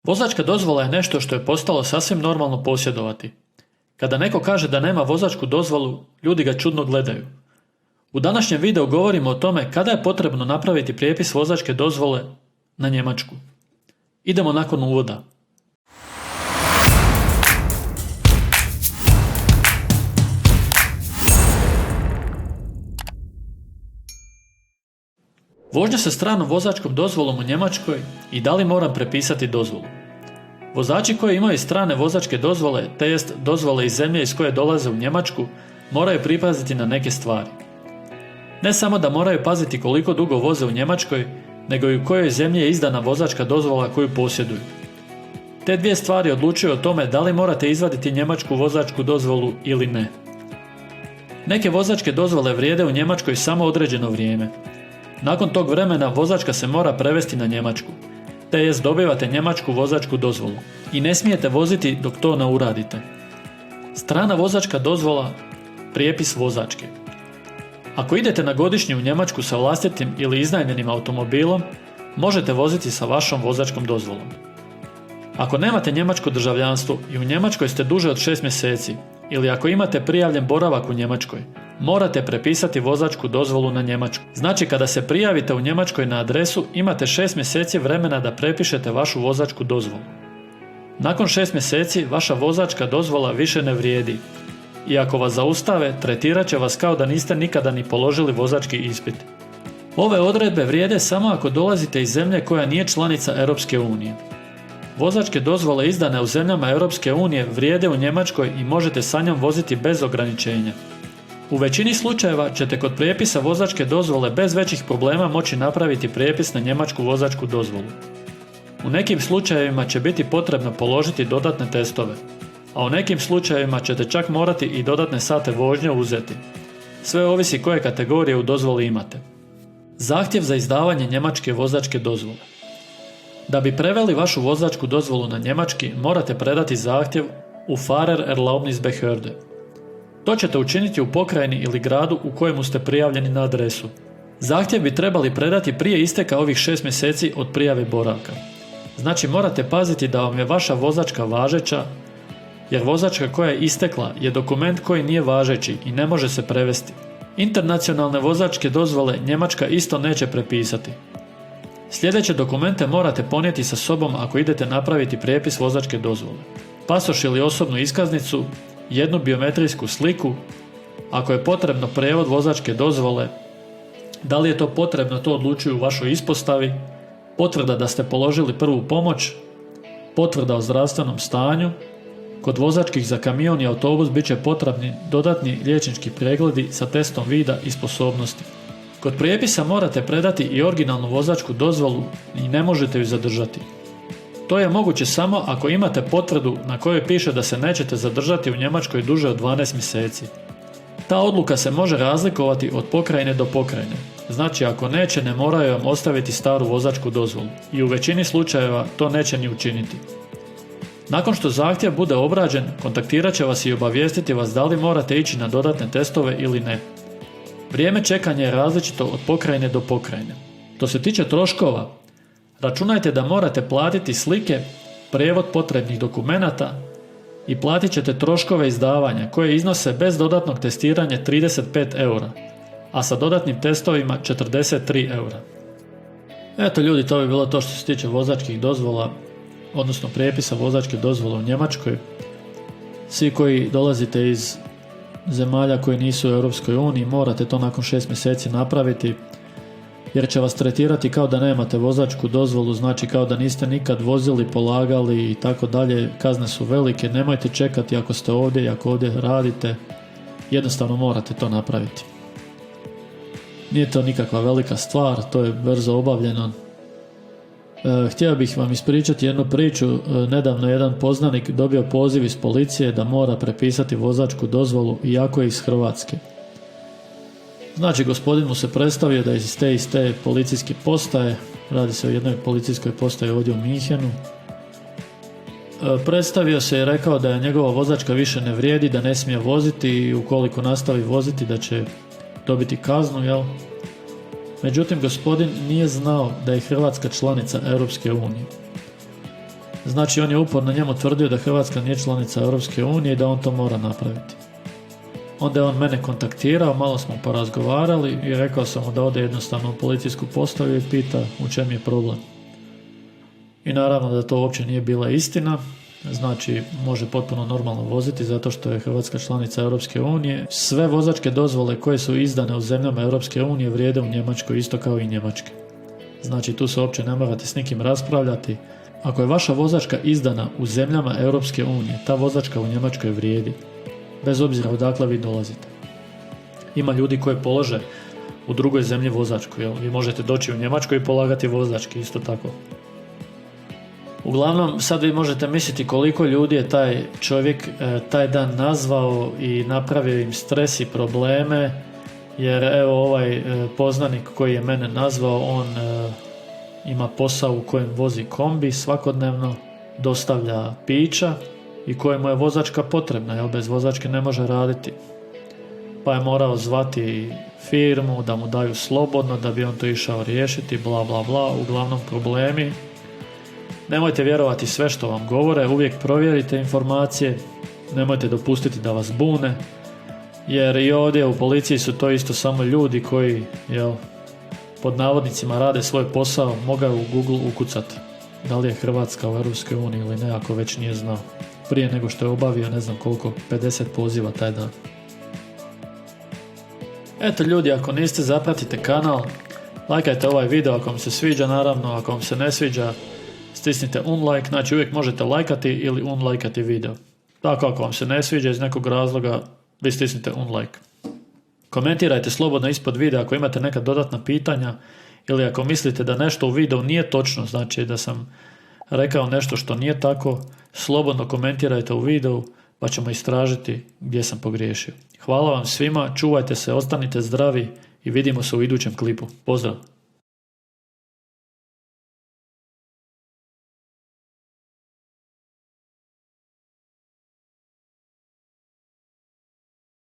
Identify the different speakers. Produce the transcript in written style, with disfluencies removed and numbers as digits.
Speaker 1: Vozačka dozvola je nešto što je postalo sasvim normalno posjedovati. Kada neko kaže da nema vozačku dozvolu, ljudi ga čudno gledaju. U današnjem videu govorimo o tome kada je potrebno napraviti prijepis vozačke dozvole na Njemačku. Idemo nakon uvoda. Vožnja sa stranom vozačkom dozvolom u Njemačkoj i da li moram prepisati dozvolu? Vozači koji imaju strane vozačke dozvole, to jest dozvole iz zemlje iz koje dolaze u Njemačku, moraju pripaziti na neke stvari. Ne samo da moraju paziti koliko dugo voze u Njemačkoj, nego i u kojoj zemlji je izdana vozačka dozvola koju posjeduju. Te dvije stvari odlučuju o tome da li morate izvaditi njemačku vozačku dozvolu ili ne. Neke vozačke dozvole vrijede u Njemačkoj samo određeno vrijeme. Nakon tog vremena vozačka se mora prevesti na njemačku, te jest dobivate njemačku vozačku dozvolu i ne smijete voziti dok to ne uradite. Strana vozačka dozvola, prijepis vozačke. Ako idete na godišnju u Njemačku sa vlastitim ili iznajmljenim automobilom, možete voziti sa vašom vozačkom dozvolom. Ako nemate njemačko državljanstvo i u Njemačkoj ste duže od 6 mjeseci, ili ako imate prijavljen boravak u Njemačkoj, morate prepisati vozačku dozvolu na njemačku. Znači kada se prijavite u Njemačkoj na adresu, imate 6 mjeseci vremena da prepišete vašu vozačku dozvolu. Nakon 6 mjeseci vaša vozačka dozvola više ne vrijedi. I ako vas zaustave, tretirat će vas kao da niste nikada ni položili vozački ispit. Ove odredbe vrijede samo ako dolazite iz zemlje koja nije članica Europske unije. Vozačke dozvole izdane u zemljama Europske unije vrijede u Njemačkoj i možete sa njom voziti bez ograničenja. U većini slučajeva ćete kod prijepisa vozačke dozvole bez većih problema moći napraviti prijepis na njemačku vozačku dozvolu. U nekim slučajevima će biti potrebno položiti dodatne testove, a u nekim slučajevima ćete čak morati i dodatne sate vožnje uzeti. Sve ovisi koje kategorije u dozvoli imate. Zahtjev za izdavanje njemačke vozačke dozvole. Da bi preveli vašu vozačku dozvolu na njemački, morate predati zahtjev u Fahrerlaubnisbehörde. To ćete učiniti u pokrajini ili gradu u kojemu ste prijavljeni na adresu. Zahtjev bi trebali predati prije isteka ovih 6 mjeseci od prijave boravka. Znači morate paziti da vam je vaša vozačka važeća, jer vozačka koja je istekla je dokument koji nije važeći i ne može se prevesti. Internacionalne vozačke dozvole Njemačka isto neće prepisati. Sljedeće dokumente morate ponijeti sa sobom ako idete napraviti prijepis vozačke dozvole. Pasoš ili osobnu iskaznicu, jednu biometrijsku sliku, ako je potrebno prijevod vozačke dozvole, da li je to potrebno to odlučuju u vašoj ispostavi, potvrda da ste položili prvu pomoć, potvrda o zdravstvenom stanju, kod vozačkih za kamion i autobus bit će potrebni dodatni liječnički pregledi sa testom vida i sposobnosti. Kod prijepisa morate predati i originalnu vozačku dozvolu i ne možete ju zadržati. To je moguće samo ako imate potvrdu na kojoj piše da se nećete zadržati u Njemačkoj duže od 12 mjeseci. Ta odluka se može razlikovati od pokrajine do pokrajine. Znači ako neće, ne moraju vam ostaviti staru vozačku dozvolu i u većini slučajeva to neće ni učiniti. Nakon što zahtjev bude obrađen, kontaktirat će vas i obavijestiti vas da li morate ići na dodatne testove ili ne. Vrijeme čekanja je različito od pokrajine do pokrajine. Što se tiče troškova, računajte da morate platiti slike, prijevod potrebnih dokumenata i platit ćete troškove izdavanja koje iznose bez dodatnog testiranja 35 eura, a sa dodatnim testovima 43 eura. Eto ljudi, to bi bilo to što se tiče vozačkih dozvola, odnosno prijepisa vozačke dozvole u Njemačkoj. Svi koji dolazite iz zemalja koje nisu u Europskoj uniji morate to nakon 6 mjeseci napraviti, jer će vas tretirati kao da nemate vozačku dozvolu, znači kao da niste nikad vozili, polagali i tako dalje. Kazne su velike, nemojte čekati ako ste ovdje i ako ovdje radite, jednostavno morate to napraviti. Nije to nikakva velika stvar, to je brzo obavljeno. Htio bih vam ispričati jednu priču. Nedavno jedan poznanik dobio poziv iz policije da mora prepisati vozačku dozvolu iako je iz Hrvatske. Znači gospodin mu se predstavio da je iz te policijske postaje, radi se o jednoj policijskoj postaji ovdje u Minhenu. Predstavio se i rekao da je njegova vozačka više ne vrijedi, da ne smije voziti i ukoliko nastavi voziti da će dobiti kaznu, jel? Međutim, gospodin nije znao da je Hrvatska članica Europske unije. Znači on je uporno njemu tvrdio da Hrvatska nije članica Europske unije i da on to mora napraviti. Onda je on mene kontaktirao, malo smo porazgovarali i rekao sam mu da ode jednostavno u policijsku postaju i pita u čem je problem. I naravno da to uopće nije bila istina, znači može potpuno normalno voziti zato što je Hrvatska članica Europske unije. Sve vozačke dozvole koje su izdane u zemljama Europske unije vrijede u Njemačkoj isto kao i Njemačke. Znači tu se uopće ne morate s nikim raspravljati. Ako je vaša vozačka izdana u zemljama Europske unije, ta vozačka u Njemačkoj vrijedi, bez obzira odakle vi dolazite. Ima ljudi koji polože u drugoj zemlji vozačku, jel? Vi možete doći u Njemačku i polagati vozački, isto tako. Uglavnom, sad vi možete misliti koliko ljudi je taj čovjek taj dan nazvao i napravio im stres i probleme, jer evo ovaj poznanik koji je mene nazvao, on ima posao u kojem vozi kombi svakodnevno, dostavlja pića i kojemu je vozačka potrebna, jer bez vozačke ne može raditi. Pa je morao zvati firmu da mu daju slobodno da bi on to išao riješiti, bla bla bla, uglavnom problemi. Nemojte vjerovati sve što vam govore, uvijek provjerite informacije, nemojte dopustiti da vas bune, jer i ovdje u policiji su to isto samo ljudi koji, pod navodnicima rade svoj posao, mogao u Google ukucati da li je Hrvatska u Europskoj uniji ili ne, ako već nije znao, prije nego što je obavio ne znam koliko, 50 poziva taj dan. Eto ljudi, ako niste, zapratite kanal, lajkajte ovaj video ako vam se sviđa, naravno ako vam se ne sviđa stisnite unlike, znači uvijek možete lajkati ili unlajkati video. Tako ako vam se ne sviđa iz nekog razloga, vi stisnite unlike. Komentirajte slobodno ispod videa ako imate neka dodatna pitanja ili ako mislite da nešto u videu nije točno, znači da sam rekao nešto što nije tako, slobodno komentirajte u videu pa ćemo istražiti gdje sam pogriješio. Hvala vam svima, čuvajte se, ostanite zdravi i vidimo se u idućem klipu. Pozdrav!